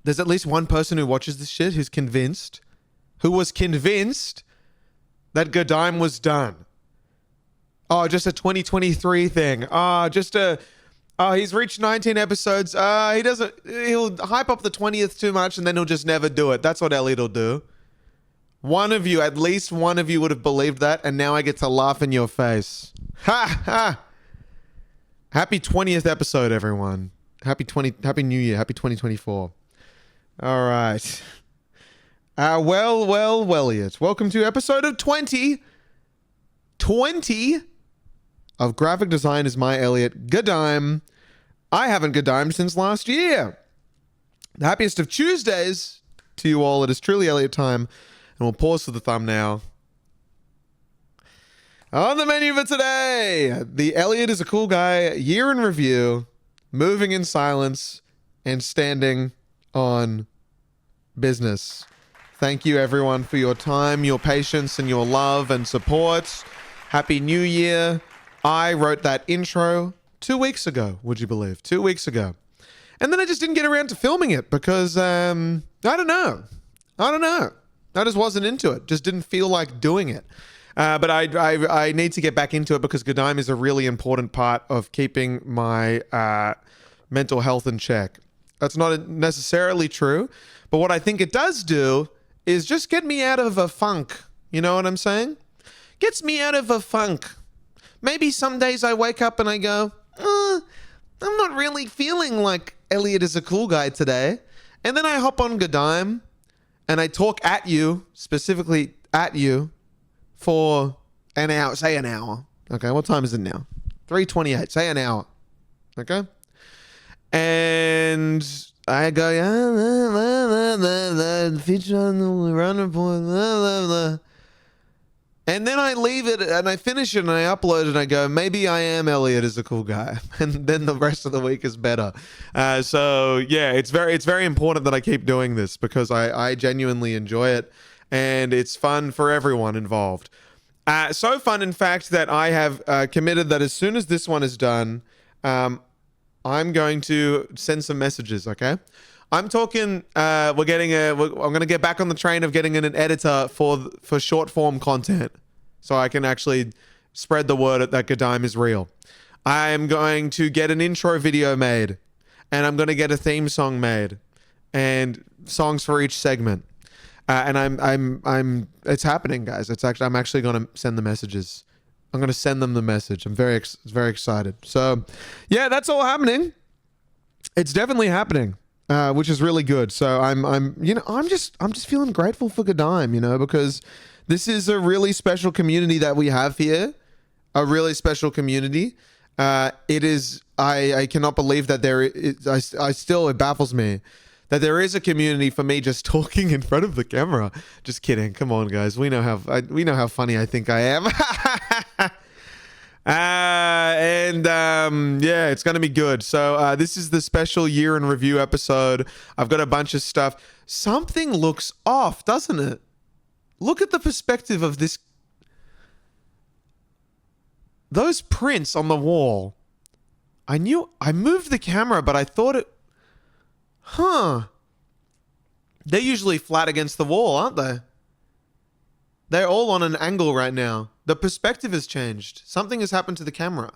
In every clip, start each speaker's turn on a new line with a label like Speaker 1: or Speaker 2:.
Speaker 1: There's at least one person who watches this shit who was convinced that GDIME was done. Oh, just a 2023 thing. He's reached 19 episodes. He'll hype up the 20th too much and then he'll just never do it. That's what Elliot will do. At least one of you would have believed that, and now I get to laugh in your face. Ha ha! Happy 20th episode, everyone. Happy New Year. Happy 2024. All right. Elliot. Welcome to episode of 20 of Graphic Design is My Elliot GDIME. I haven't GDIMEd since last year. The happiest of Tuesdays to you all. It is truly Elliot time. And we'll pause for the thumbnail. On the menu for today, the Elliot is a Cool Guy year in review, moving in silence, and standing on business. Thank you, everyone, for your time, your patience, and your love and support. Happy New Year. I wrote that intro 2 weeks ago, would you believe? 2 weeks ago. And then I just didn't get around to filming it because, I don't know. I just wasn't into it. Just didn't feel like doing it. But I need to get back into it because GDIME is a really important part of keeping my mental health in check. That's not necessarily true, but what I think it does do is just get me out of a funk. You know what I'm saying? Gets me out of a funk. Maybe some days I wake up and I go, I'm not really feeling like Elliot is a cool guy today. And then I hop on GDIME and I talk at you, specifically at you, for an hour. Say an hour. Okay, what time is it now? 3:28. Say an hour. Okay? And I go, feature on the run report, blah, blah, blah. And then I leave it and I finish it and I upload it and I go, maybe I am Elliot is a cool guy. And then the rest of the week is better. So yeah, it's very important that I keep doing this because I genuinely enjoy it and it's fun for everyone involved. So fun, in fact, that I have committed that as soon as this one is done, I'm going to send some messages, okay? I'm talking, I'm going to get back on the train of getting an editor for short form content so I can actually spread the word that GDIME is real. I am going to get an intro video made and I'm going to get a theme song made and songs for each segment. And it's happening, guys. I'm actually going to send the messages. I'm going to send them the message. I'm very excited. So yeah, that's all happening. It's definitely happening. Which is really good. So I'm just feeling grateful for GDIME, because this is a really special community that we have here. A really special community. It is, I cannot believe that it baffles me that there is a community for me just talking in front of the camera. Just kidding. Come on, guys. We know how funny I think I am. Yeah, it's going to be good. So this is the special year in review episode. I've got a bunch of stuff. Something looks off, doesn't it? Look at the perspective of this. Those prints on the wall. I moved the camera, but I thought it... They're usually flat against the wall, aren't they? They're all on an angle right now. The perspective has changed. Something has happened to the camera.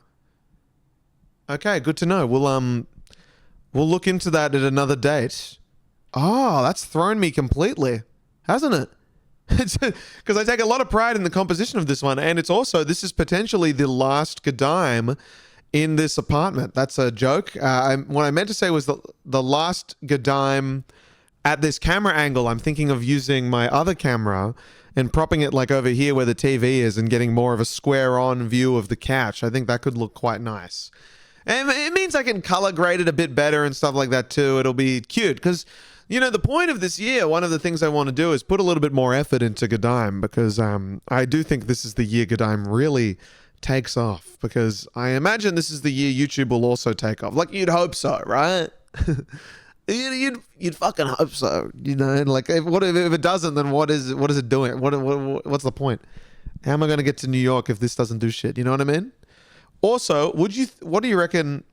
Speaker 1: Okay, good to know. We'll look into that at another date. Oh, that's thrown me completely, hasn't it? Because I take a lot of pride in the composition of this one, and this is potentially the last GDIME in this apartment. That's a joke. What I meant to say was the last GDIME at this camera angle. I'm thinking of using my other camera and propping it like over here where the TV is and getting more of a square-on view of the couch. I think that could look quite nice. And it means I can color grade it a bit better and stuff like that too. It'll be cute because, the point of this year, one of the things I want to do is put a little bit more effort into GDIME because I do think this is the year GDIME really takes off, because I imagine this is the year YouTube will also take off. Like, you'd hope so, right? You'd fucking hope so, like if it doesn't, then what is it doing? What's the point? How am I going to get to New York if this doesn't do shit? You know what I mean? Also, what do you reckon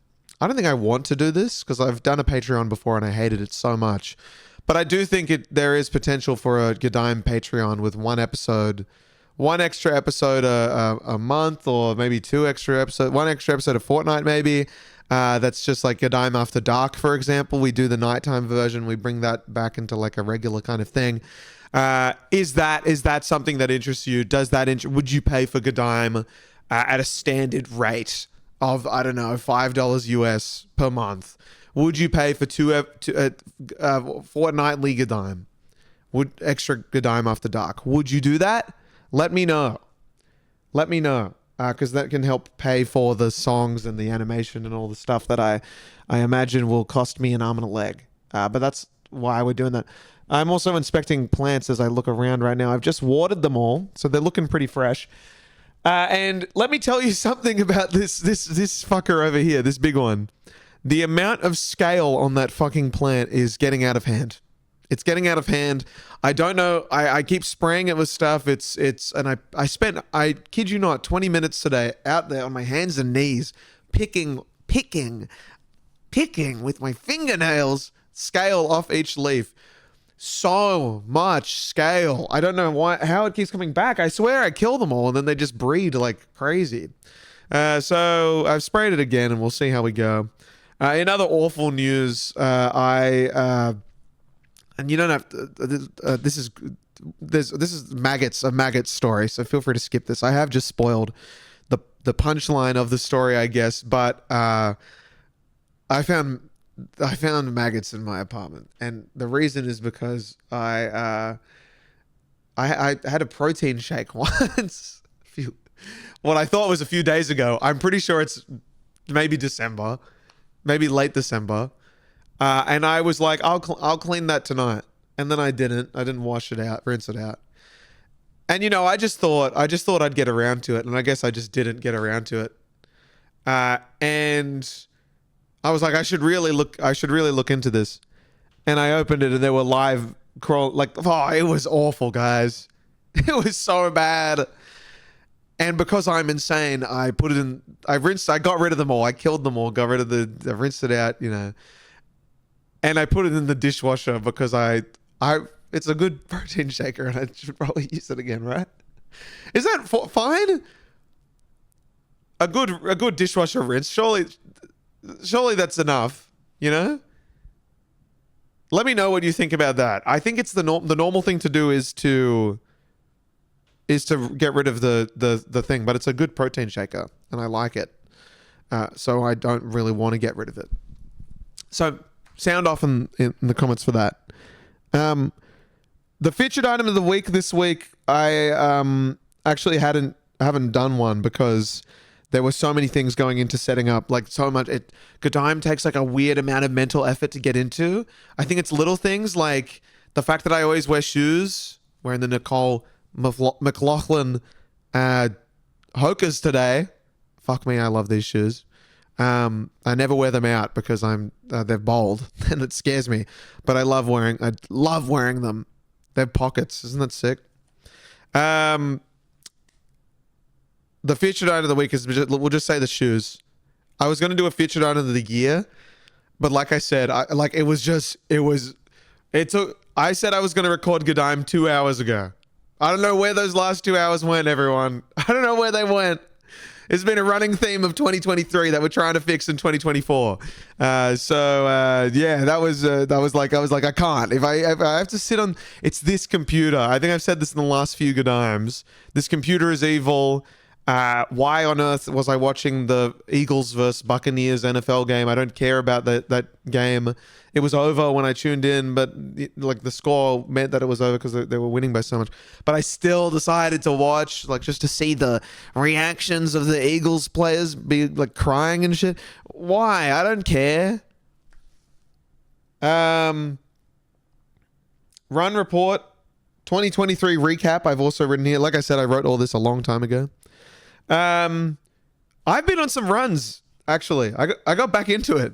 Speaker 1: I don't think I want to do this because I've done a Patreon before and I hated it so much. But I do think there is potential for a GDIME Patreon with one extra episode a month, or maybe one extra episode a fortnight maybe. That's just like GDIME After Dark, for example. We do the nighttime version. We bring that back into like a regular kind of thing. Is that something that interests you? Would you pay for GDIME at a standard rate of, I don't know, $5 US per month? Would you pay for fortnightly GDIME? Extra GDIME After Dark? Would you do that? Let me know. Because that can help pay for the songs and the animation and all the stuff that I imagine will cost me an arm and a leg. But that's why we're doing that. I'm also inspecting plants as I look around right now. I've just watered them all, so they're looking pretty fresh. And let me tell you something about this fucker over here, this big one. The amount of scale on that fucking plant is getting out of hand. It's getting out of hand. I don't know. I keep spraying it with stuff. And I spent, I kid you not, 20 minutes today out there on my hands and knees, picking with my fingernails, scale off each leaf. So much scale. I don't know how it keeps coming back. I swear I kill them all and then they just breed like crazy. So I've sprayed it again and we'll see how we go. In other awful news, and you don't have to, this is a maggot story, so feel free to skip this. I have just spoiled the punchline of the story, I guess, but I found maggots in my apartment, and the reason is because I had a protein shake once, what I thought was a few days ago. I'm pretty sure it's maybe December, maybe late December. And I was like, I'll clean that tonight. And then I didn't wash it out, rinse it out. And you know, I just thought I'd get around to it. And I guess I just didn't get around to it. And I was like, I should really look into this. And I opened it and there were live it was awful, guys. It was so bad. And because I'm insane, I got rid of them all. I killed them all, got rid of I rinsed it out, you know. And I put it in the dishwasher because it's a good protein shaker and I should probably use it again, right? Is that fine? A good dishwasher rinse, surely that's enough, you know? Let me know what you think about that. I think it's the normal thing to do is to get rid of the thing, but it's a good protein shaker and I like it. So I don't really want to get rid of it. So sound off in the comments for that. The featured item of the week this week, I actually haven't done one because there were so many things going into setting up, like so much. GDIME takes like a weird amount of mental effort to get into. I think it's little things like the fact that I always wear shoes, wearing the Nicole McLaughlin Hokers today. Fuck me, I love these shoes. I never wear them out because they're bold and it scares me, but I love wearing them. They have pockets. Isn't that sick? The featured item of the week is, we'll just say the shoes. I was going to do a featured item of the year, but like I said, I said I was going to record GDIME 2 hours ago. I don't know where those last 2 hours went, everyone. I don't know where they went. It's been a running theme of 2023 that we're trying to fix in 2024. Yeah, that was like, I was like, I can't. If I have to sit on, it's this computer. I think I've said this in the last few GDIMEs. This computer is evil. Why on earth was I watching the Eagles versus Buccaneers NFL game? I don't care about that game. It was over when I tuned in, but like the score meant that it was over because they were winning by so much. But I still decided to watch, like, just to see the reactions of the Eagles players be like crying and shit. Why? I don't care. Run report 2023 recap. I've also written here. Like I said, I wrote all this a long time ago. I've been on some runs, actually. I got back into it.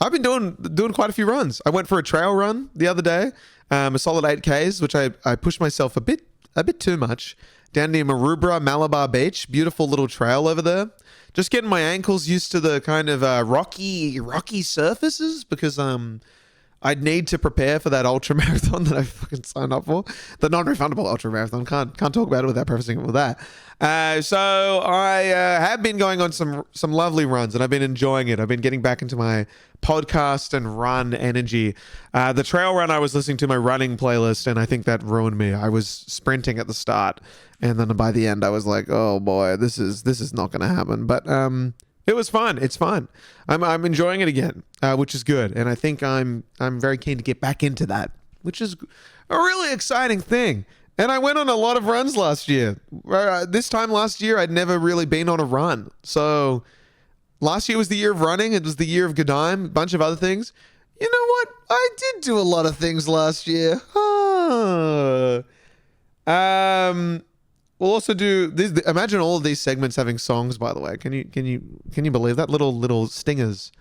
Speaker 1: I've been doing quite a few runs. I went for a trail run the other day, a solid 8Ks, which I pushed myself a bit too much. down near Maroubra, Malabar Beach. Beautiful little trail over there. Just getting my ankles used to the kind of rocky surfaces because I'd need to prepare for that ultra marathon that I fucking signed up for. The non-refundable ultra marathon. Can't talk about it without prefacing it with that. So I have been going on some lovely runs, and I've been enjoying it. I've been getting back into my podcast and run energy. The trail run, I was listening to my running playlist, and I think that ruined me. I was sprinting at the start, and then by the end, I was like, "Oh boy, this is not going to happen." But it was fun. It's fun. I'm enjoying it again, which is good. And I think I'm very keen to get back into that, which is a really exciting thing. And I went on a lot of runs last year. This time last year, I'd never really been on a run. So last year was the year of running. It was the year of GDIME, a bunch of other things. You know what? I did do a lot of things last year. We'll also do this. Imagine all of these segments having songs. By the way, can you believe that? Little stingers.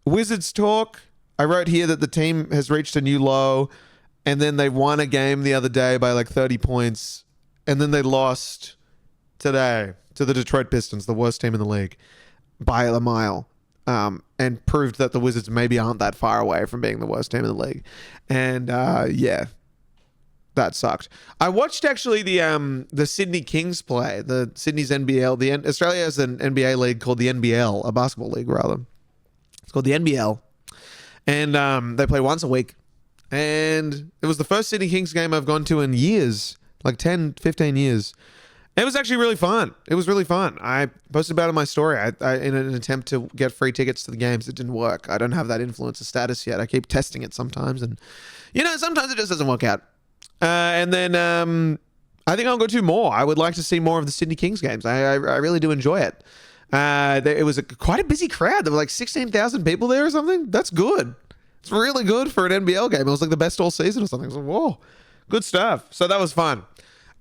Speaker 1: Wizards talk. I wrote here that the team has reached a new low, and then they won a game the other day by like 30 points, and then they lost today to the Detroit Pistons, the worst team in the league, by a mile, and proved that the Wizards maybe aren't that far away from being the worst team in the league. And yeah. That sucked. I watched actually the Sydney Kings play, the Sydney's NBL. Australia has an NBA league called the NBL, a basketball league rather. It's called the NBL, and they play once a week. And it was the first Sydney Kings game I've gone to in years, like 10, 15 years. It was actually really fun. It was really fun. I posted about it in my story. I in an attempt to get free tickets to the games. It didn't work. I don't have that influencer status yet. I keep testing it sometimes, and sometimes it just doesn't work out. And then I think I'll go to more. I would like to see more of the Sydney Kings games. I really do enjoy it. It was quite a busy crowd. There were like 16,000 people there or something. That's good. It's really good for an NBL game. It was like the best all season or something. I was like, whoa, good stuff. So that was fun.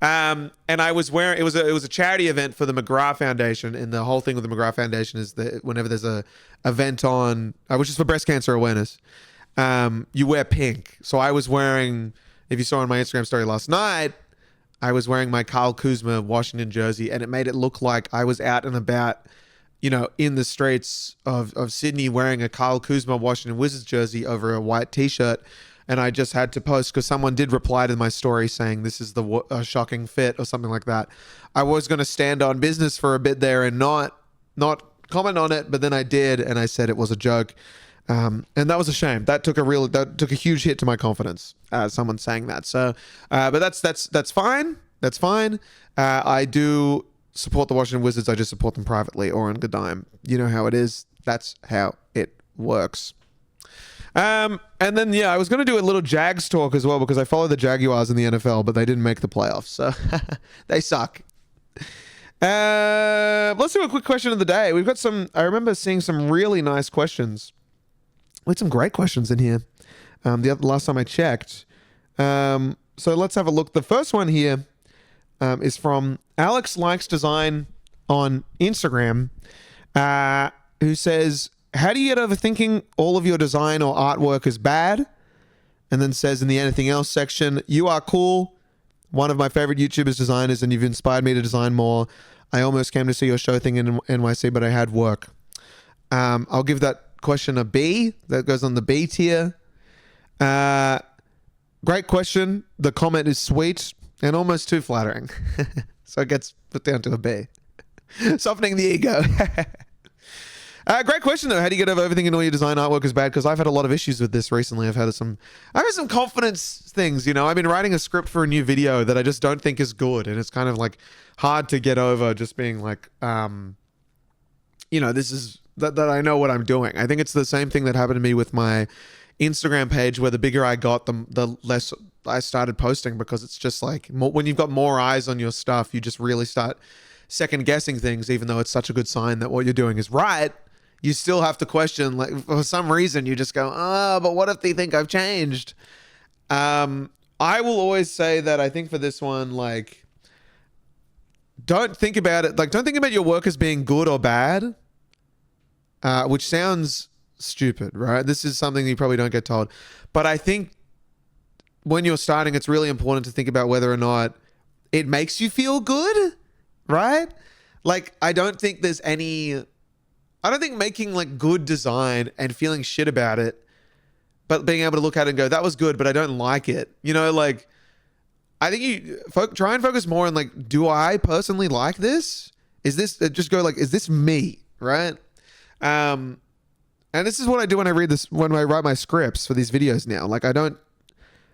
Speaker 1: And I was wearing, it was a charity event for the McGrath Foundation. And the whole thing with the McGrath Foundation is that whenever there's a event on, which is for breast cancer awareness, you wear pink. So I was wearing, if you saw on my Instagram story last night, I was wearing my Kyle Kuzma Washington jersey, and it made it look like I was out and about, in the streets of Sydney wearing a Kyle Kuzma Washington Wizards jersey over a white t-shirt. And I just had to post because someone did reply to my story saying this is a shocking fit or something like that. I was going to stand on business for a bit there and not comment on it, but then I did, and I said it was a joke. And that was a shame. That took a huge hit to my confidence. Someone saying that. So, but that's fine. That's fine. I do support the Washington Wizards. I just support them privately or on GDIME. You know how it is. That's how it works. And then I was going to do a little Jags talk as well because I follow the Jaguars in the NFL, but they didn't make the playoffs, so they suck. Let's do a quick question of the day. We've got I remember seeing some really nice questions. We had some great questions in here the last time I checked. So let's have a look. The first one here is from Alex Likes Design on Instagram, who says, how do you get over thinking all of your design or artwork is bad? And then says in the anything else section, you are cool. One of my favorite YouTubers designers, and you've inspired me to design more. I almost came to see your show thing in NYC, but I had work. I'll give that question a B. That goes on the B tier. Great question. The comment is sweet and almost too flattering. So it gets put down to a B. Softening the ego. Great question though. How do you get over everything in all your design artwork is bad? Because I've had a lot of issues with this recently. I've had some confidence things. I've been writing a script for a new video that I just don't think is good, and it's kind of like hard to get over just being like, this is that I know what I'm doing. I think it's the same thing that happened to me with my Instagram page, where the bigger I got, the less I started posting, because it's just like when you've got more eyes on your stuff, you just really start second guessing things, even though it's such a good sign that what you're doing is right. You still have to question, like, for some reason you just go, but what if they think I've changed? I will always say that I think for this one, like, don't think about it. Like, don't think about your work as being good or bad, which sounds stupid, right? This is something you probably don't get told. But I think when you're starting, it's really important to think about whether or not it makes you feel good, right? Like, I don't think making like good design and feeling shit about it, but being able to look at it and go, that was good, but I don't like it. You know, like, I think you try and focus more on like, do I personally like this? Is this, just go like, is this me? Right? And this is what I do when I write my scripts for these videos now. Like,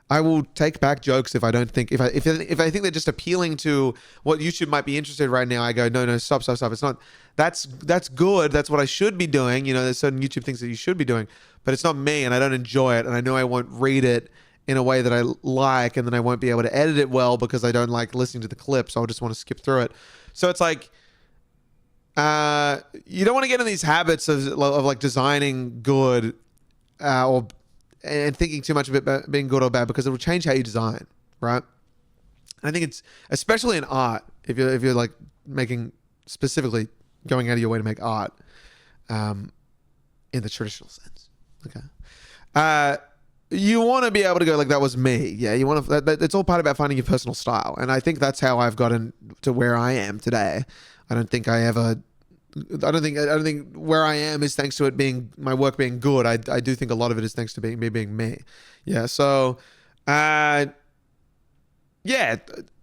Speaker 1: I will take back jokes if I don't think, if I think they're just appealing to what YouTube might be interested in right now. I go, no, stop. It's not, that's good. That's what I should be doing. You know, there's certain YouTube things that you should be doing, but it's not me and I don't enjoy it. And I know I won't read it in a way that I like, and then I won't be able to edit it well because I don't like listening to the clips. So I'll just want to skip through it. So it's like, you don't want to get in these habits of like designing good, and thinking too much of it being good or bad, because it will change how you design, right? I think it's especially in art, if you're like making, specifically going out of your way to make art, in the traditional sense. Okay. You want to be able to go like, that was me. Yeah. You want to, it's all part about finding your personal style. And I think that's how I've gotten to where I am today. I don't think where I am is thanks to it being, my work being good. I do think a lot of it is thanks to me being me. Yeah. So, yeah,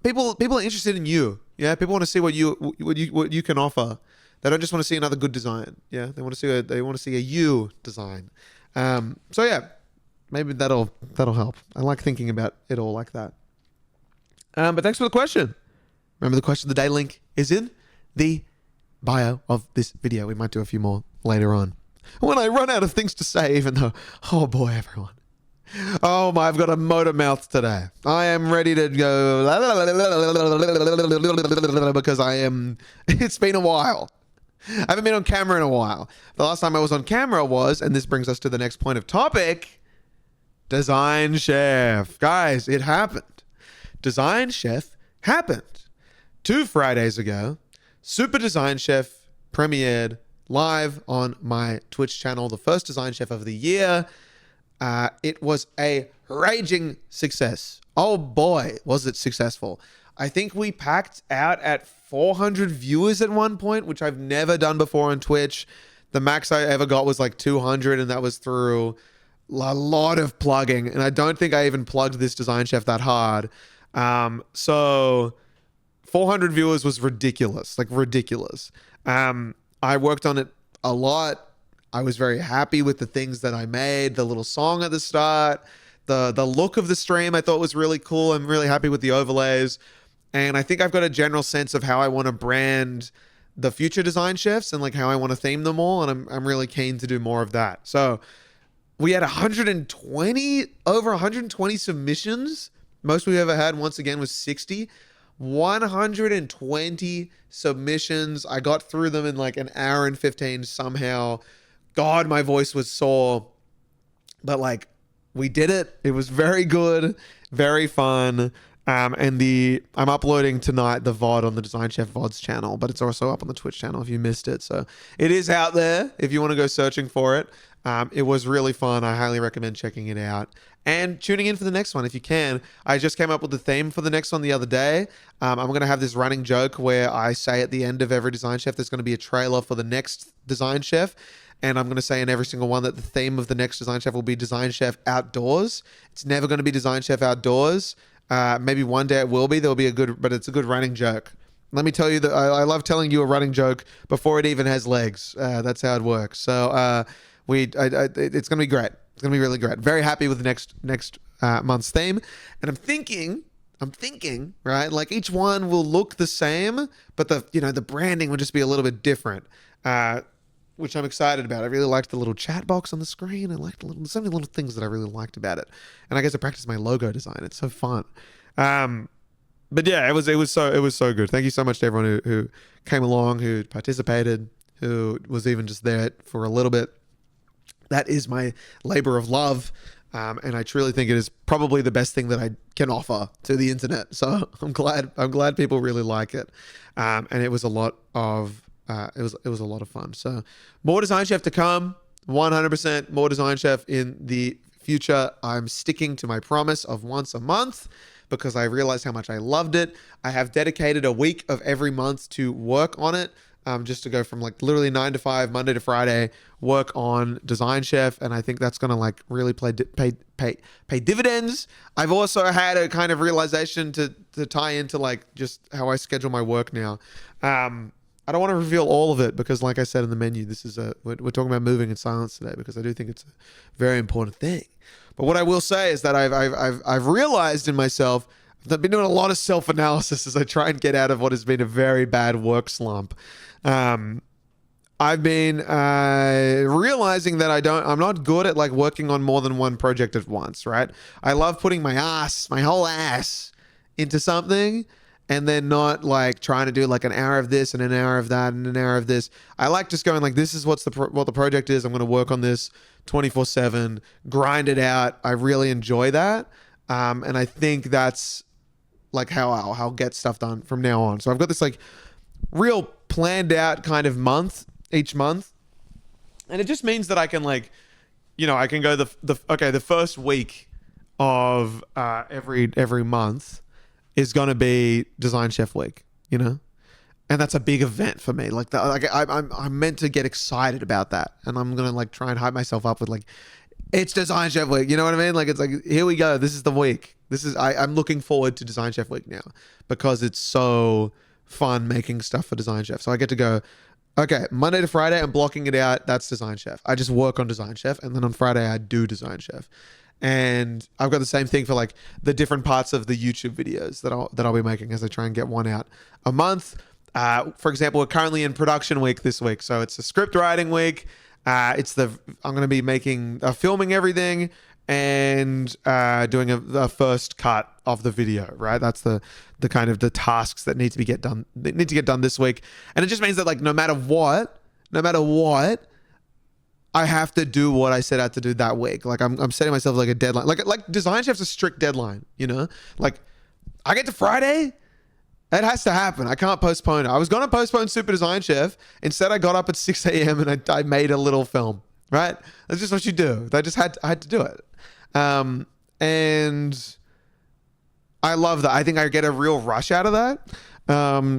Speaker 1: people are interested in you. Yeah. People want to see what you can offer. They don't just want to see another good design. Yeah. They want to see a you design. So yeah, maybe that'll help. I like thinking about it all like that. But thanks for the question. Remember, the question of the day link is in the bio of this video. We might do a few more later on when I run out of things to say, even though, oh boy, everyone. Oh my, I've got a motor mouth today. I am ready to go because it's been a while. I haven't been on camera in a while. The last time I was on camera was, and this brings us to the next point of topic, Design Chef. Guys, it happened. Design Chef happened 2 Fridays ago. Super Design Chef premiered live on my Twitch channel, the first Design Chef of the year. It was a raging success. Oh boy, was it successful. I think we packed out at 400 viewers at one point, which I've never done before on Twitch. The max I ever got was like 200, and that was through a lot of plugging. And I don't think I even plugged this Design Chef that hard. So 400 viewers was ridiculous, like ridiculous. I worked on it a lot. I was very happy with the things that I made. The little song at the start, the look of the stream I thought was really cool. I'm really happy with the overlays. And I think I've got a general sense of how I want to brand the future Design Chefs and like how I want to theme them all. And I'm really keen to do more of that. So we had over 120 submissions. Most we've ever had, once again, was 60. 120 submissions. I got through them in like an hour and 15 somehow. God, my voice was sore, but like we did it. It was very good, very fun. And I'm uploading tonight the VOD on the Design Chef VODs channel, but it's also up on the Twitch channel if you missed it. So it is out there if you want to go searching for it. It was really fun. I highly recommend checking it out and tuning in for the next one if you can. I just came up with the theme for the next one the other day. I'm going to have this running joke where I say at the end of every Design Chef, there's going to be a trailer for the next Design Chef. And I'm going to say in every single one that the theme of the next Design Chef will be Design Chef Outdoors. It's never going to be Design Chef Outdoors. Maybe one day it will be. But it's a good running joke. Let me tell you that I love telling you a running joke before it even has legs. That's how it works. So it's going to be great. It's going to be really great. Very happy with the next month's theme. And I'm thinking, right? Like each one will look the same, but the branding will just be a little bit different. Which I'm excited about. I really liked the little chat box on the screen. I liked so many little things that I really liked about it. And I guess I practiced my logo design. It's so fun. But yeah, it was so good. Thank you so much to everyone who came along, who participated, who was even just there for a little bit. That is my labor of love. And I truly think it is probably the best thing that I can offer to the internet. So I'm glad people really like it. And it was a lot of it was a lot of fun. So more Design Chef to come, 100% more Design Chef in the future. I'm sticking to my promise of once a month, because I realized how much I loved it. I have dedicated a week of every month to work on it. Just to go from like literally 9 to 5, Monday to Friday, work on Design Chef, and I think that's gonna like really pay dividends. I've also had a kind of realization to tie into like just how I schedule my work now. I don't want to reveal all of it because, like I said in the menu, this is we're talking about moving in silence today because I do think it's a very important thing. But what I will say is that I've realized in myself. I've been doing a lot of self-analysis as I try and get out of what has been a very bad work slump. I've been realizing that I'm not good at like working on more than one project at once, right? I love putting my whole ass into something and then not like trying to do like an hour of this and an hour of that and an hour of this. I like just going like, this is what the project is. I'm going to work on this 24/7, grind it out. I really enjoy that. And I think that's like how I'll get stuff done from now on. So I've got this like real planned out kind of month each month. And it just means that I can like, I can go the first week of every month is going to be Design Chef week, and that's a big event for me. Like I'm meant to get excited about that. And I'm going to like try and hype myself up with like, it's Design Chef week. You know what I mean? Like, it's like, here we go. This is the week. I'm looking forward to Design Chef week now because it's so fun making stuff for Design Chef. So I get to go, okay, Monday to Friday, I'm blocking it out. That's Design Chef. I just work on Design Chef. And then on Friday, I do Design Chef. And I've got the same thing for like the different parts of the YouTube videos that I'll be making as I try and get one out a month. For example, we're currently in production week this week. So it's a script writing week. I'm going to be filming everything and doing a first cut of the video, right? That's the kind of the tasks that need to get done this week. And it just means that like, no matter what, I have to do what I set out to do that week. Like I'm setting myself like a deadline, like Design Chef's a strict deadline, like I get to Friday, it has to happen. I can't postpone it. I was going to postpone Super Design Chef. Instead, I got up at 6 a.m. and I made a little film, right? That's just what you do. I had to do it. And I love that. I think I get a real rush out of that.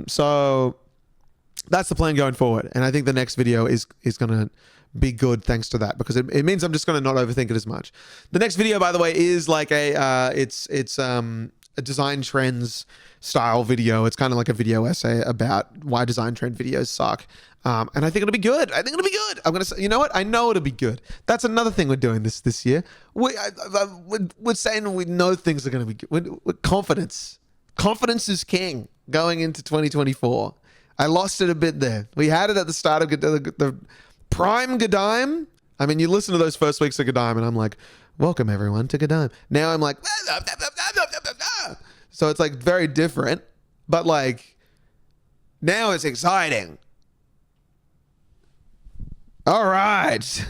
Speaker 1: So that's the plan going forward. And I think the next video is going to be good thanks to that because it means I'm just going to not overthink it as much. The next video, by the way, is like it's a design trends style video. It's kind of like a video essay about why design trend videos suck. And I think it'll be good. I'm going to say, you know what? I know it'll be good. That's another thing we're doing this year. We're saying we know things are going to be good. We're confidence. Confidence is king going into 2024. I lost it a bit there. We had it at the start of the prime GDIME. I mean, you listen to those first weeks of GDIME and I'm like, welcome everyone to GDIME. Now I'm like, so it's like very different, but like now it's exciting. All right.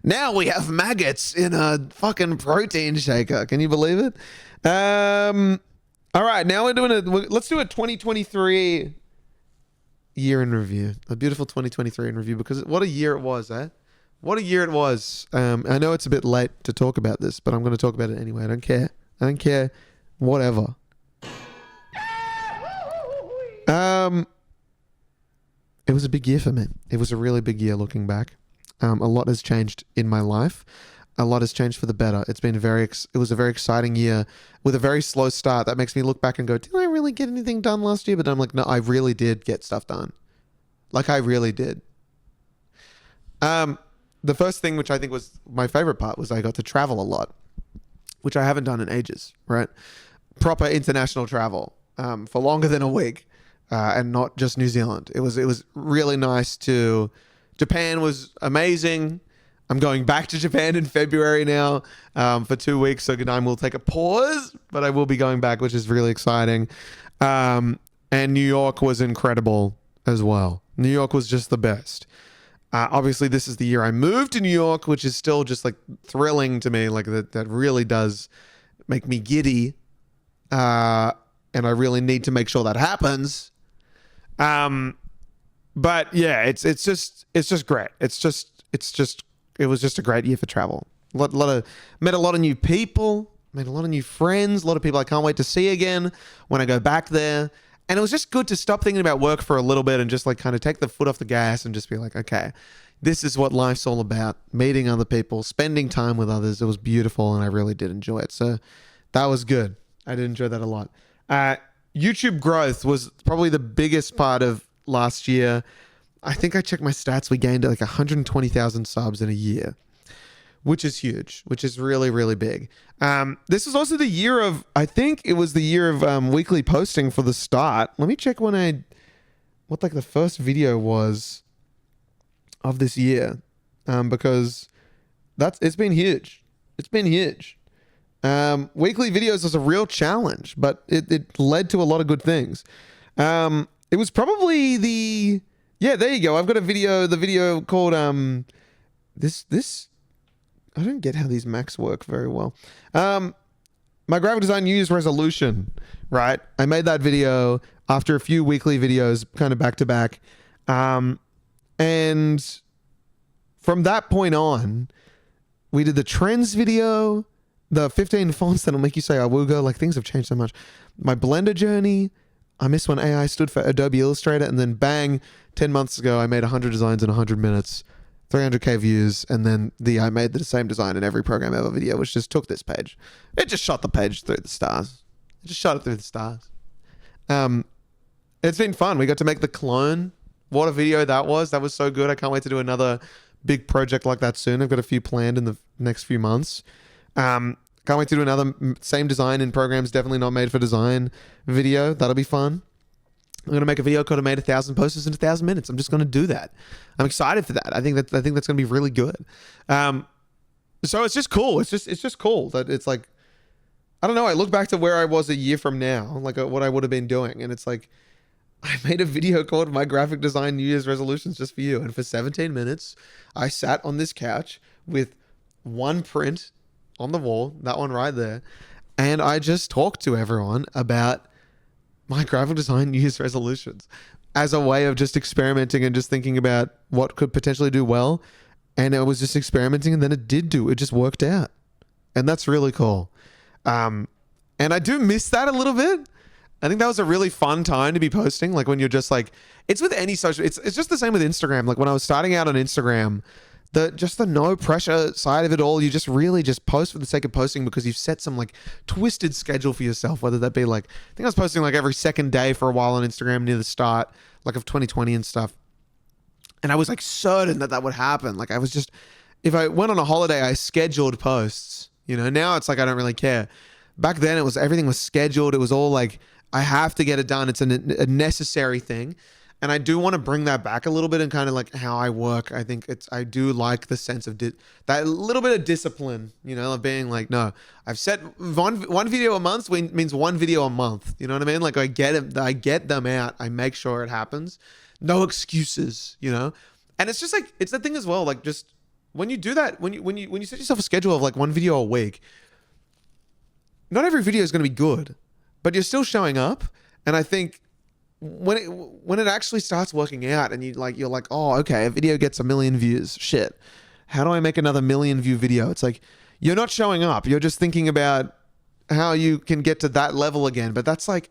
Speaker 1: Now we have maggots in a fucking protein shaker. Can you believe it? All right. Now let's do a 2023 year in review. A beautiful 2023 in review because what a year it was, eh? What a year it was. I know it's a bit late to talk about this, but I'm going to talk about it anyway. I don't care. Whatever. It was a big year for me. It was a really big year looking back. A lot has changed in my life. A lot has changed for the better. It was a very exciting year with a very slow start. That makes me look back and go, did I really get anything done last year? But I'm like, no, I really did get stuff done. Like I really did. The first thing, which I think was my favorite part, was I got to travel a lot, which I haven't done in ages, right? Proper international travel for longer than a week. And not just New Zealand. It was really nice Japan was amazing. I'm going back to Japan in February now for 2 weeks. So GDIME will take a pause, but I will be going back, which is really exciting. And New York was incredible as well. New York was just the best. Obviously, this is the year I moved to New York, which is still just like thrilling to me. Like that really does make me giddy. And I really need to make sure that happens. But yeah, it's just great. It was just a great year for travel. Met a lot of new people, made a lot of new friends, a lot of people I can't wait to see again when I go back there. And it was just good to stop thinking about work for a little bit and just like kind of take the foot off the gas and just be like, okay, this is what life's all about. Meeting other people, spending time with others. It was beautiful and I really did enjoy it. So that was good. I did enjoy that a lot. YouTube growth was probably the biggest part of last year. I think I checked my stats. We gained like 120,000 subs in a year, which is huge, which is really, really big. This was also the year of, I think it was the year of weekly posting for the start. Let me check what like the first video was of this year, because it's been huge. It's been huge. Weekly videos was a real challenge, but it led to a lot of good things. It was probably yeah, there you go. I've got the video called, this, I don't get how these Macs work very well. My graphic design New Year's resolution, right? I made that video after a few weekly videos kind of back to back. And from that point on, we did the trends video, the 15 fonts that'll make you say awooga. Like, things have changed so much. My Blender journey. I miss when AI stood for Adobe Illustrator, and then bang, 10 months ago, I made 100 designs in 100 minutes, 300K views, and then I made the same design in every program ever video, which just took this page. It just shot the page through the stars. It just shot it through the stars. It's been fun. We got to make the clone. What a video that was. That was so good. I can't wait to do another big project like that soon. I've got a few planned in the next few months. Can't wait to do another same design in programs definitely not made for design video. That'll be fun. I'm going to make a video called I Made 1,000 posters in 1,000 minutes. I'm just going to do that. I'm excited for that. I think that's going to be really good. So it's just cool. It's just cool that it's like, I don't know. I look back to where I was a year from now, like what I would have been doing. And it's like, I made a video called My Graphic Design New Year's Resolutions just for you. And for 17 minutes, I sat on this couch with one print on the wall, that one right there. And I just talked to everyone about my graphic design New Year's resolutions as a way of just experimenting and just thinking about what could potentially do well. And I was just experimenting, and then it just worked out. And that's really cool. And I do miss that a little bit. I think that was a really fun time to be posting. Like when you're just like, it's with any social, it's just the same with Instagram. Like when I was starting out on Instagram, the no pressure side of it all, you just really just post for the sake of posting because you've set some like twisted schedule for yourself, whether that be like, I think I was posting like every second day for a while on Instagram near the start, like of 2020 and stuff. And I was like certain that would happen. Like I was just, if I went on a holiday, I scheduled posts, now it's like, I don't really care. Back then everything was scheduled. It was all like, I have to get it done. It's a necessary thing. And I do want to bring that back a little bit and kind of like how I work. I think I do like the sense of that little bit of discipline, of being like, no, I've set one video a month means one video a month. You know what I mean? Like I get them out. I make sure it happens. No excuses, And it's just like, it's the thing as well. Like just when you do that, when you set yourself a schedule of like one video a week, not every video is going to be good, but you're still showing up. And I think when it actually starts working out and you're like, oh, okay, a video gets 1 million views. Shit. How do I make another 1 million view video? It's like, you're not showing up. You're just thinking about how you can get to that level again. But that's like,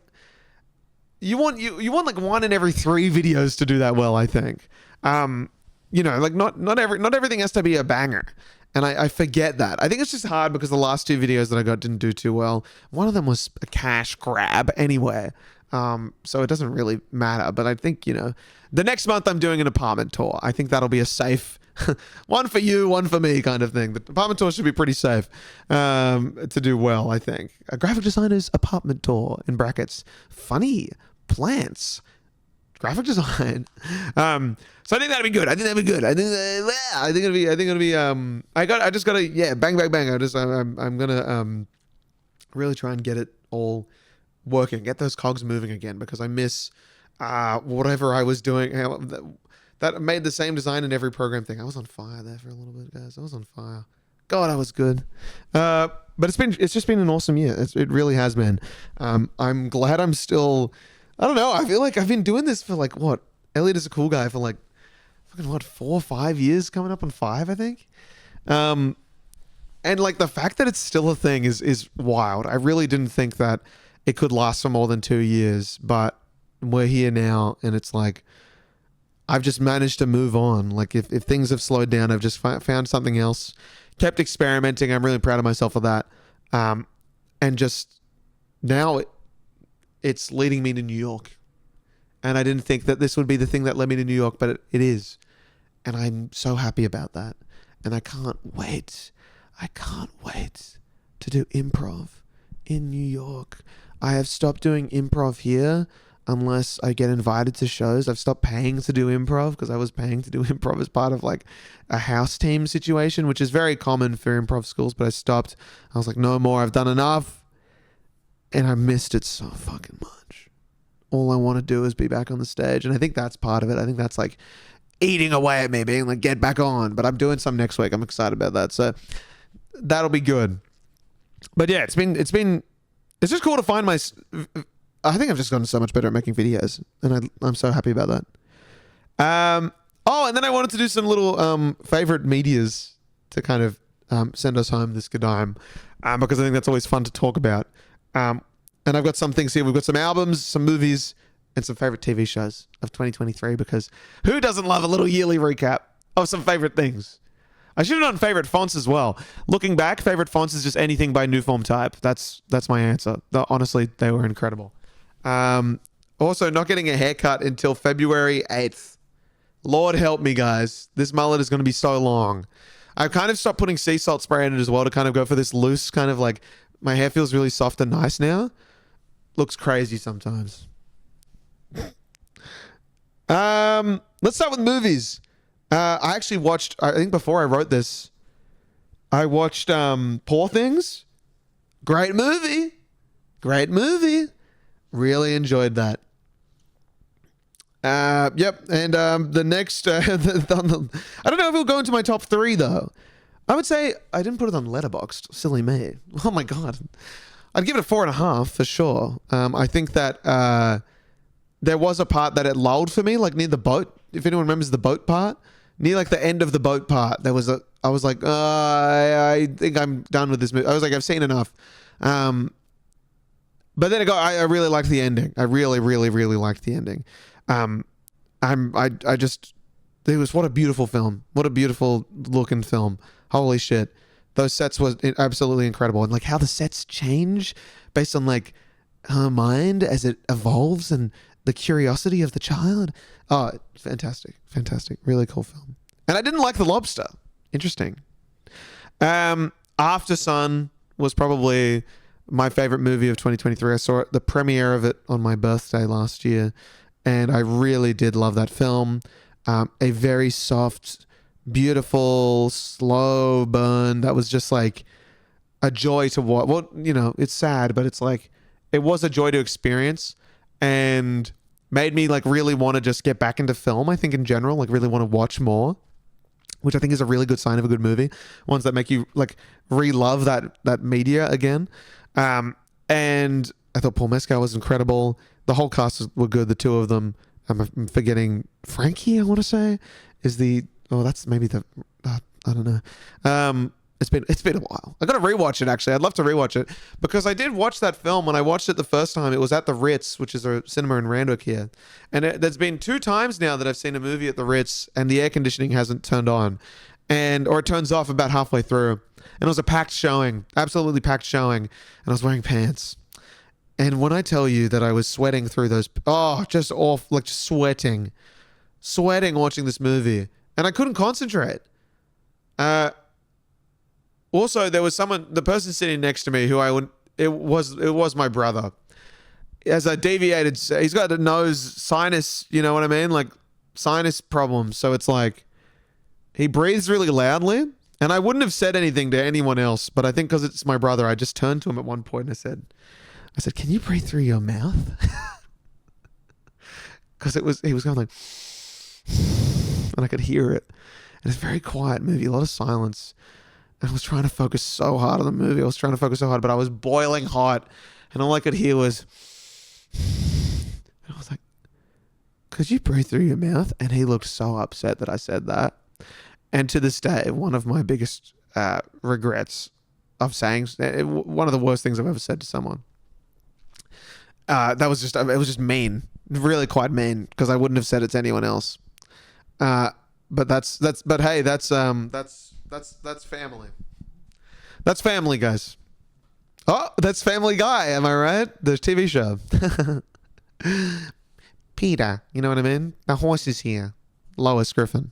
Speaker 1: you want like 1 in every 3 videos to do that well, I think. Like not everything has to be a banger. And I forget that. I think it's just hard because the last 2 videos that I got didn't do too well. One of them was a cash grab anyway. So it doesn't really matter. But I think, the next month I'm doing an apartment tour. I think that'll be a safe one for you, one for me kind of thing. The apartment tour should be pretty safe to do well, I think. A graphic designer's apartment tour, in brackets, funny plants. Graphic design. So I think that'd be good. I think it'll be I just gotta bang bang bang. I'm gonna really try and get it all working, get those cogs moving again, because I miss whatever I was doing. That made the same design in every program thing. I was on fire there for a little bit, guys. I was on fire. God, I was good. But it's just been an awesome year. It really has been. I'm glad I'm still. I don't know. I feel like I've been doing this for like what? Elliot is a cool guy for like fucking 4 or 5 years, coming up on 5, I think. And And like the fact that it's still a thing is wild. I really didn't think that it could last for more than 2 years, but we're here now, and it's like I've just managed to move on. Like if things have slowed down, I've just found something else, kept experimenting. I'm really proud of myself for that. And just now it's leading me to New York. And I didn't think that this would be the thing that led me to New York, but it is. And I'm so happy about that. And I can't wait. I can't wait to do improv in New York. I have stopped doing improv here unless I get invited to shows. I've stopped paying to do improv because I was paying to do improv as part of like a house team situation, which is very common for improv schools, but I stopped. I was like, no more. I've done enough. And I missed it so fucking much. All I want to do is be back on the stage. And I think that's part of it. I think that's like eating away at me, being like, get back on. But I'm doing some next week. I'm excited about that. So that'll be good. But yeah, it's just cool to find I think I've just gotten so much better at making videos, and I'm so happy about that. And then I wanted to do some little favorite medias to kind of send us home this GDIME, because I think that's always fun to talk about. And I've got some things here. We've got some albums, some movies, and some favorite TV shows of 2023, because who doesn't love a little yearly recap of some favorite things? I should have done favorite fonts as well. Looking back, favorite fonts is just anything by New Form Type. That's my answer. Honestly, they were incredible. Also, not getting a haircut until February 8th. Lord help me, guys. This mullet is going to be so long. I've kind of stopped putting sea salt spray in it as well to kind of go for this loose kind of like, my hair feels really soft and nice now. Looks crazy sometimes. Let's start with movies. I actually watched, I think before I wrote this, I watched Poor Things. Great movie. Really enjoyed that. Yep. And the next, I don't know if it'll go into my top 3 though. I would say I didn't put it on Letterboxd. Silly me. Oh my God. I'd give it a 4.5 for sure. I think that there was a part that it lulled for me, like near the boat. If anyone remembers the boat part, near like the end of the boat part, I was like, I think I'm done with this movie. I was like, I've seen enough. But then I really liked the ending. I really, really, really liked the ending. It was, what a beautiful film. What a beautiful looking film. Holy shit. Those sets was absolutely incredible. And like how the sets change based on like her mind as it evolves and the curiosity of the child. Oh, fantastic. Really cool film. And I didn't like The Lobster. Interesting. After Sun was probably my favorite movie of 2023. I saw the premiere of it on my birthday last year, and I really did love that film. A very soft, beautiful, slow burn that was just like a joy to watch. Well, you know, it's sad, but it's like, it was a joy to experience and made me like really want to just get back into film. I think in general, like really want to watch more, which I think is a really good sign of a good movie. Ones that make you like re-love that media again. And I thought Paul Mescal was incredible. The whole cast were good. The two of them. I'm forgetting Frankie, I want to say, that's maybe I don't know. It's been a while. I got to rewatch it actually. I'd love to rewatch it because I did watch that film. When I watched it the first time, it was at the Ritz, which is a cinema in Randwick here. And there's been 2 times now that I've seen a movie at the Ritz and the air conditioning hasn't turned on, or it turns off about halfway through. And it was a packed showing, absolutely packed showing. And I was wearing pants. And when I tell you that I was sweating through those, just sweating watching this movie. And I couldn't concentrate. Also, there was the person sitting next to me it was my brother. As I deviated, he's got a nose sinus, you know what I mean? Like sinus problems. So it's like, he breathes really loudly. And I wouldn't have said anything to anyone else, but I think because it's my brother, I just turned to him at one point and I said, can you breathe through your mouth? Because he was going like, and I could hear it. And it's a very quiet movie, a lot of silence. And I was trying to focus so hard on the movie. But I was boiling hot. And all I could hear was, and I was like, could you breathe through your mouth? And he looked so upset that I said that. And to this day, one of my biggest regrets of saying. One of the worst things I've ever said to someone. It was just mean, really quite mean, because I wouldn't have said it to anyone else. But hey, that's family. That's family, guys. Oh, that's Family Guy. Am I right? The TV show. Peter, you know what I mean? The horse is here. Lois Griffin.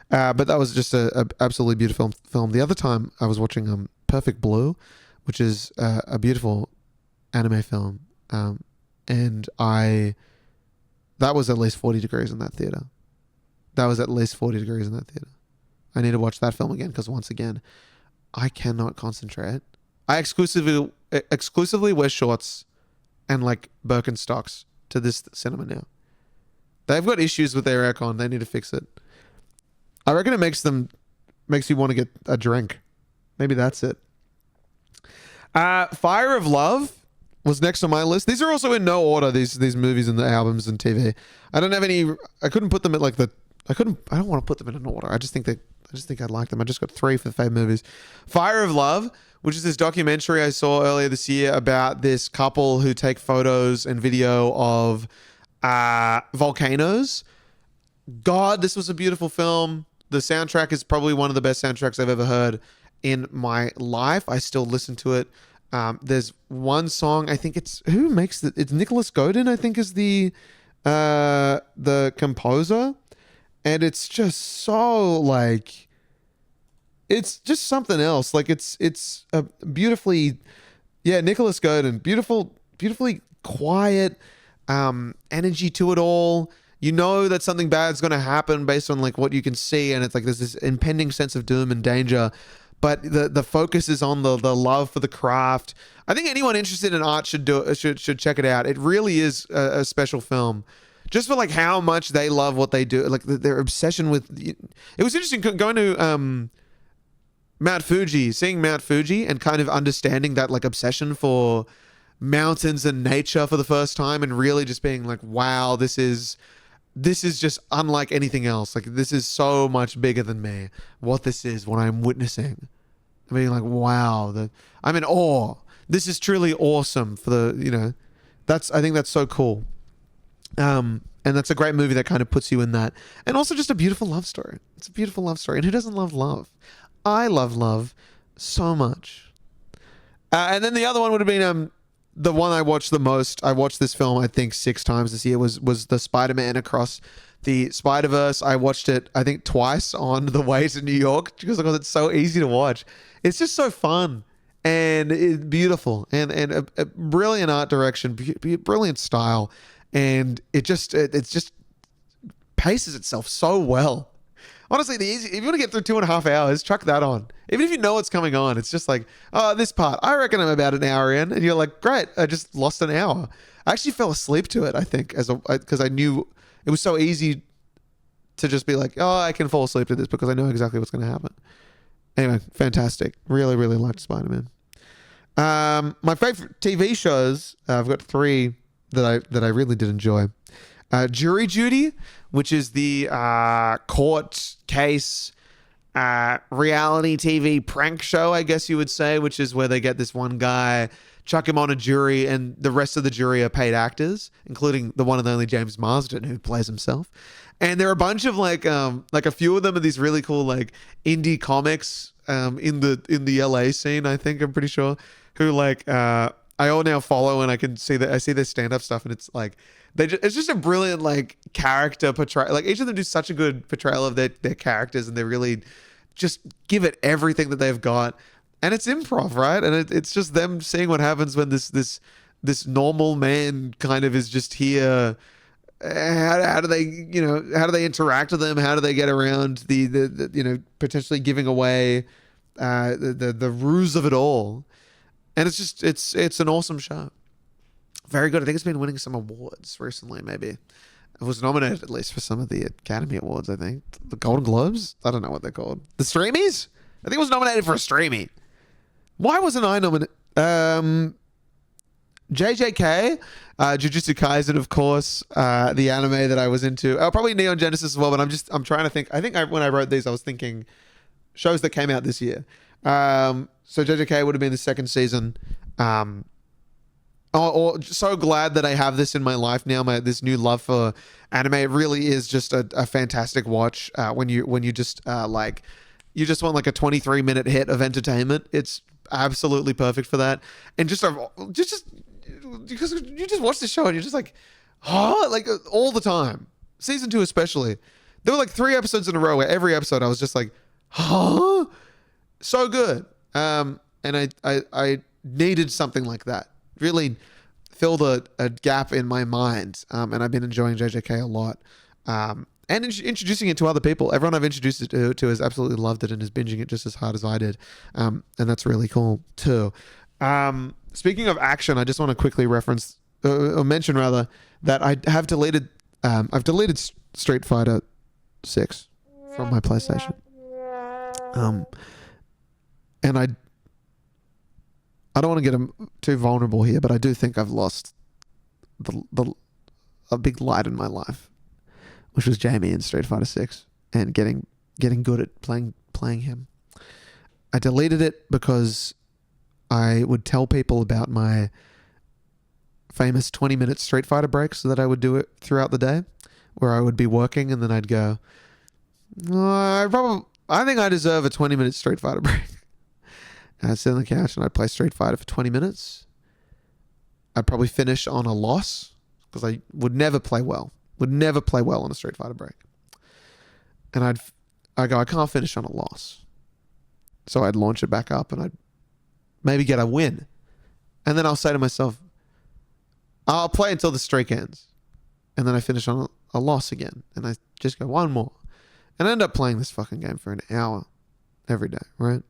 Speaker 1: But that was just a absolutely beautiful film. The other time I was watching Perfect Blue, which is a beautiful anime film, and that was at least 40 degrees in that theater. That was at least 40 degrees in that theater. I need to watch that film again because once again, I cannot concentrate. I exclusively wear shorts and like Birkenstocks to this cinema now. They've got issues with their aircon. They need to fix it. I reckon it makes you want to get a drink. Maybe that's it. Fire of Love was next on my list. These are also in no order, these movies and the albums and TV. I don't have any. I couldn't put them at like I don't want to put them in an order. I just think I'd like them. I just got 3 for the fave movies. Fire of Love, which is this documentary I saw earlier this year about this couple who take photos and video of volcanoes. God, this was a beautiful film. The soundtrack is probably one of the best soundtracks I've ever heard in my life. I still listen to it. There's one song, I think it's Nicholas Godin, I think, is the composer. And it's just so like, it's just something else. Like it's a beautifully, Nicholas Godin, beautifully quiet, energy to it all. You know that something bad's going to happen based on like what you can see. And it's like, there's this impending sense of doom and danger, but the focus is on the love for the craft. I think anyone interested in art should check it out. It really is a special film. Just for like how much they love what they do, like their obsession with. It was interesting going to seeing Mount Fuji, and kind of understanding that like obsession for mountains and nature for the first time, and really just being like, wow, this is just unlike anything else. Like this is so much bigger than me. What I'm witnessing, I mean, like, wow, I'm in awe. This is truly awesome. I think that's so cool. And that's a great movie that kind of puts you in that. And also just a beautiful love story. It's a beautiful love story. And who doesn't love love? I love love so much. And then the other one would have been the one I watched the most. I watched this film, I think, 6 times this year, was the Spider-Man Across the Spider-Verse. I watched it, I think, twice on the way to New York because it's so easy to watch. It's just so fun. And it's beautiful. And a brilliant art direction, brilliant style. And it just paces itself so well. Honestly, if you want to get through 2.5 hours, chuck that on. Even if you know what's coming on, it's just like, oh, this part, I reckon I'm about an hour in, and you're like, great, I just lost an hour. I actually fell asleep to it, I think, because I knew it was so easy to just be like, oh, I can fall asleep to this because I know exactly what's going to happen. Anyway, fantastic. Really, really liked Spider-Man. My favorite TV shows, I've got 3 that I really did enjoy. Jury Duty, which is the court case reality TV prank show, I guess you would say, which is where they get this one guy, chuck him on a jury, and the rest of the jury are paid actors, including the one and only James Marsden, who plays himself. And there are a bunch of like a few of them are these really cool like indie comics in the LA scene, I think, I'm pretty sure, who like I all now follow, and I see their stand-up stuff, and it's like it's just a brilliant like character portrayal. Like each of them do such a good portrayal of their characters, and they really just give it everything that they've got. And it's improv, right? And it's just them seeing what happens when this normal man kind of is just here. How do they interact with them? How do they get around the potentially giving away the ruse of it all? And it's an awesome show. Very good. I think it's been winning some awards recently, maybe. It was nominated at least for some of the Academy Awards, I think. The Golden Globes? I don't know what they're called. The Streamies? I think it was nominated for a Streamie. Why wasn't I nominated? JJK, Jujutsu Kaisen, of course, the anime that I was into. Probably Neon Genesis as well, but I'm trying to think. I think when I wrote these, I was thinking shows that came out this year. So JJK would have been the second season. So glad that I have this in my life now. This new love for anime. It really is just a fantastic watch. When you just like, you just want like a 23-minute hit of entertainment. It's absolutely perfect for that. And just because you just watch the show and you're just like, like all the time. Season 2 especially. There were like 3 episodes in a row where every episode I was just like, so good. And I needed something like that. Really filled a gap in my mind. And I've been enjoying JJK a lot. And introducing it to other people. Everyone I've introduced it to has absolutely loved it and is binging it just as hard as I did. And that's really cool too. Speaking of action, I just want to quickly mention that I have deleted, I've deleted Street Fighter 6 from my PlayStation. And I don't want to get too vulnerable here, but I do think I've lost a big light in my life, which was Jamie in Street Fighter 6 and getting good at playing him. I deleted it because I would tell people about my famous 20-minute Street Fighter breaks that I would do it throughout the day, where I would be working and then I'd go, I think I deserve a 20-minute Street Fighter break. And I'd sit on the couch and I'd play Street Fighter for 20 minutes. I'd probably finish on a loss because I would never play well. Would never play well on a Street Fighter break. And I go, I can't finish on a loss. So I'd launch it back up and I'd maybe get a win. And then I'll say to myself, I'll play until the streak ends. And then I finish on a loss again. And I just go, one more. And I end up playing this fucking game for an hour every day, right?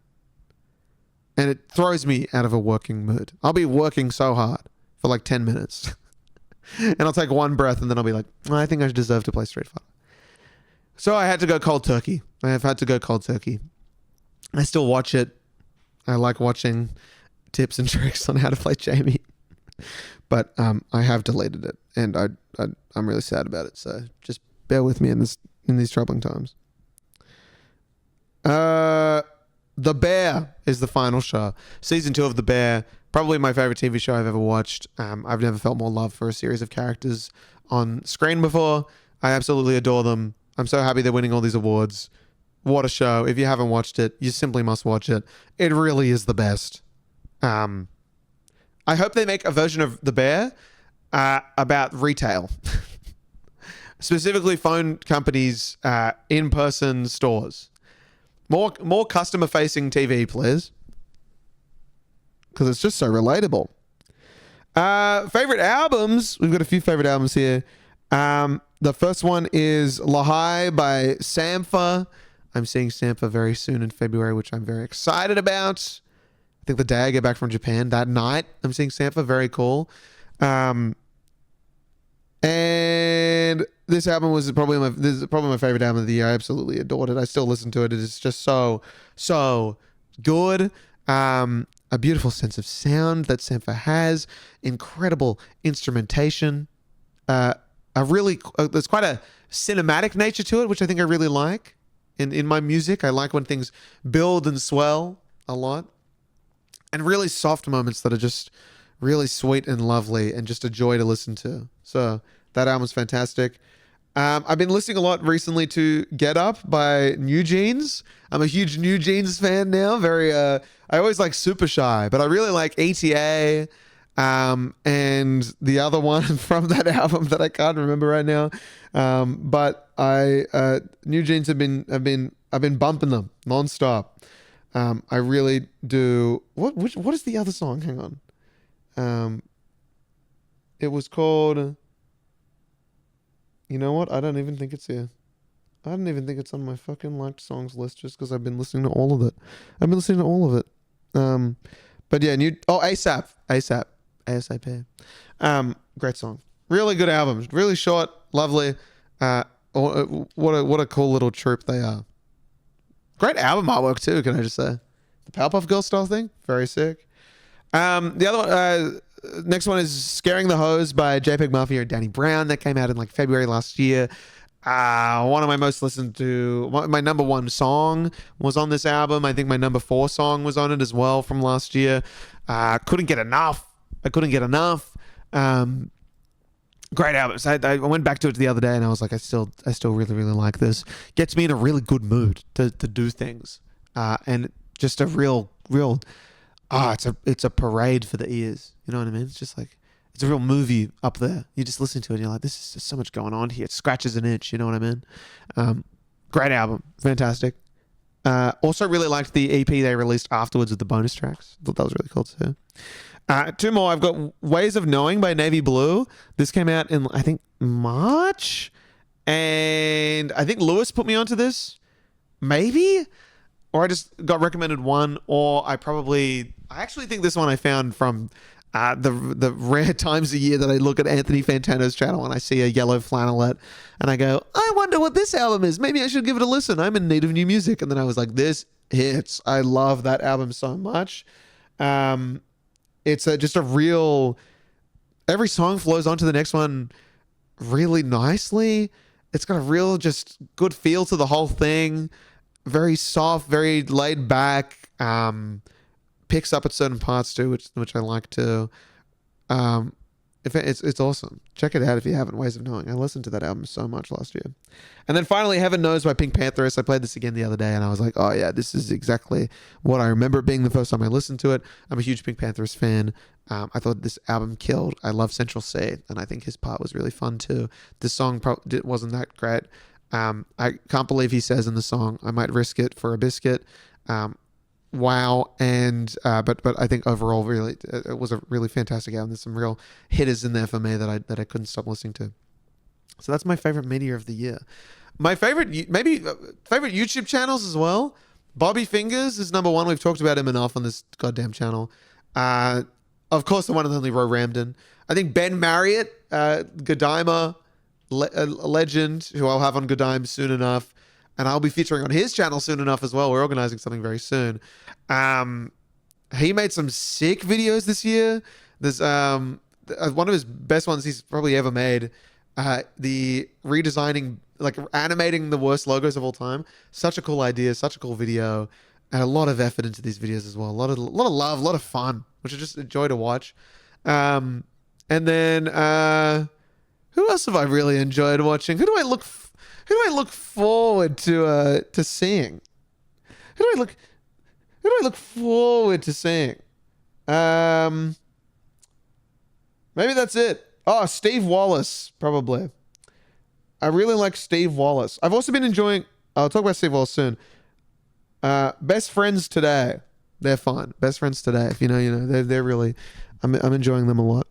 Speaker 1: And it throws me out of a working mood. I'll be working so hard for like 10 minutes. And I'll take one breath and then I'll be like, I think I deserve to play Street Fighter. So I had to go cold turkey. I have had to go cold turkey. I still watch it. I like watching tips and tricks on how to play Jamie. But I have deleted it. And I'm really sad about it. So just bear with me in these troubling times. The Bear is the final show. Season 2 of The Bear, probably my favorite TV show I've ever watched. I've never felt more love for a series of characters on screen before. I absolutely adore them. I'm so happy they're winning all these awards. What a show. If you haven't watched it, you simply must watch it. It really is the best. I hope they make a version of The Bear about retail. Specifically phone companies' in-person stores. More customer-facing TV, please. Because it's just so relatable. Favorite albums. We've got a few favorite albums here. The first one is Lahai by Sampha. I'm seeing Sampha very soon in February, which I'm very excited about. I think the day I get back from Japan, that night, I'm seeing Sampha. Very cool. And this album was probably my favorite album of the year. I absolutely adored it. I still listen to it. It is just so good. A beautiful sense of sound that Sampha has. Incredible instrumentation. There's quite a cinematic nature to it, which I think I really like. In my music, I like when things build and swell a lot. And really soft moments that are just really sweet and lovely and just a joy to listen to. So that album's fantastic. I've been listening a lot recently to Get Up by New Jeans. I'm a huge New Jeans fan now. I always like Super Shy, but I really like ETA and the other one from that album that I can't remember right now. But New Jeans I've been bumping them nonstop. I really do. What is the other song? Hang on. It was called. You know what? I don't even think it's here. I don't even think it's on my fucking liked songs list just because I've been listening to all of it. But yeah, ASAP. Great song. Really good album. Really short, lovely. What a cool little troupe they are. Great album artwork too, can I just say. The Powerpuff Girls style thing, very sick. The other one, next one is Scaring the Hose by JPEG Mafia and Danny Brown. That came out in like February last year. One of my most listened to, my number one song was on this album. I think my number 4 song was on it as well from last year. Couldn't get enough. I couldn't get enough. Great albums. I went back to it the other day and I was like, I still really, really like this. Gets me in a really good mood to do things. And just a real, it's a parade for the ears. You know what I mean? It's just like, it's a real movie up there. You just listen to it and you're like, this is just so much going on here. It scratches an itch. You know what I mean? Great album. Fantastic. Also really liked the EP they released afterwards with the bonus tracks. Thought that was really cool too. 2 more. I've got Ways of Knowing by Navy Blue. This came out in, I think, March. And I think Lewis put me onto this. Maybe? Or I just got recommended one. Or I actually think this one I found from the rare times a year that I look at Anthony Fantano's channel and I see a yellow flannelette. And I go, I wonder what this album is. Maybe I should give it a listen. I'm in need of new music. And then I was like, this hits. I love that album so much. It's just a real, every song flows onto the next one really nicely. It's got a real just good feel to the whole thing. Very soft, very laid back. Picks up at certain parts too, which I like too. It's awesome. Check it out if you haven't. Ways of Knowing. I listened to that album so much last year. And then finally, Heaven Knows by Pink Pantheress. I played this again the other day and I was like, oh yeah, this is exactly what I remember being the first time I listened to it. I'm a huge Pink Pantheress fan. I thought this album killed. I love Central C, and I think his part was really fun too. The song wasn't that great. I can't believe he says in the song, I might risk it for a biscuit. Wow. And but I think overall really it was a really fantastic album. There's some real hitters in there for me that I couldn't stop listening to. So that's my favorite media of the year. My favorite favorite YouTube channels as well. Bobby Fingers is number 1. We've talked about him enough on this goddamn channel. Of course, the one and only Ro Ramden. I think Ben Marriott, GDIME, a legend who I'll have on GDIME soon enough. And I'll be featuring on his channel soon enough as well. We're organizing something very soon. He made some sick videos this year. There's one of his best ones he's probably ever made. The redesigning, like animating the worst logos of all time. Such a cool idea, such a cool video. And a lot of effort into these videos as well. A lot of love, a lot of fun, which I just enjoy to watch. And then who else have I really enjoyed watching? Who do I look forward to seeing? Who do I look forward to seeing? Maybe that's it. Oh, Steve Wallace, probably. I really like Steve Wallace. I've also been enjoying, I'll talk about Steve Wallace soon. Best Friends Today. They're fun. Best Friends Today. If you know, they're really, I'm enjoying them a lot.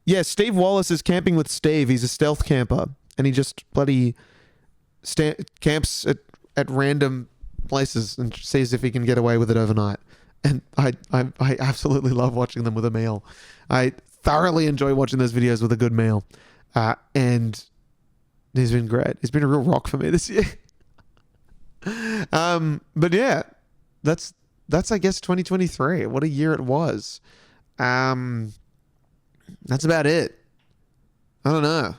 Speaker 1: Yeah, Steve Wallace is camping with Steve. He's a stealth camper. And he just bloody camps at random places and sees if he can get away with it overnight. And I absolutely love watching them with a meal. I thoroughly enjoy watching those videos with a good meal. And he's been great. He's been a real rock for me this year. But yeah, that's I guess 2023. What a year it was. That's about it. I don't know.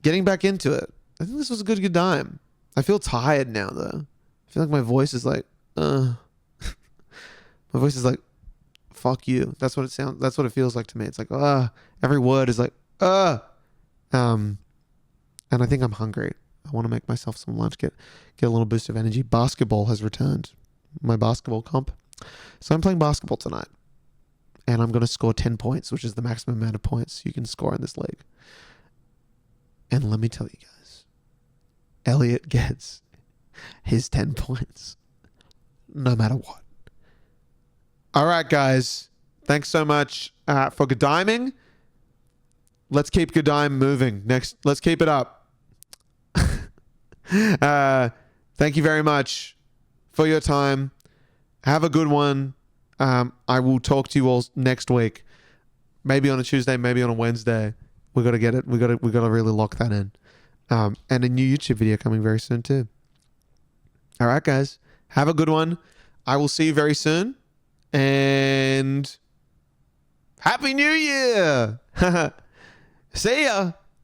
Speaker 1: Getting back into it. I think this was a good time. I feel tired now though. I feel like my voice is like, my voice is like, fuck you. That's what it sounds. That's what it feels like to me. It's like, every word is like, and I think I'm hungry. I want to make myself some lunch, get a little boost of energy. Basketball has returned. My basketball comp. So I'm playing basketball tonight. And I'm going to score 10 points, which is the maximum amount of points you can score in this league. And let me tell you guys, Elliot gets his 10 points no matter what. All right, guys. Thanks so much for GDIMing. Let's keep GDIME moving. Next, let's keep it up. Thank you very much for your time. Have a good one. I will talk to you all next week. Maybe on a Tuesday, maybe on a Wednesday. We got to get it. We got to really lock that in. And a new YouTube video coming very soon too. All right, guys. Have a good one. I will see you very soon. And Happy New Year. See ya.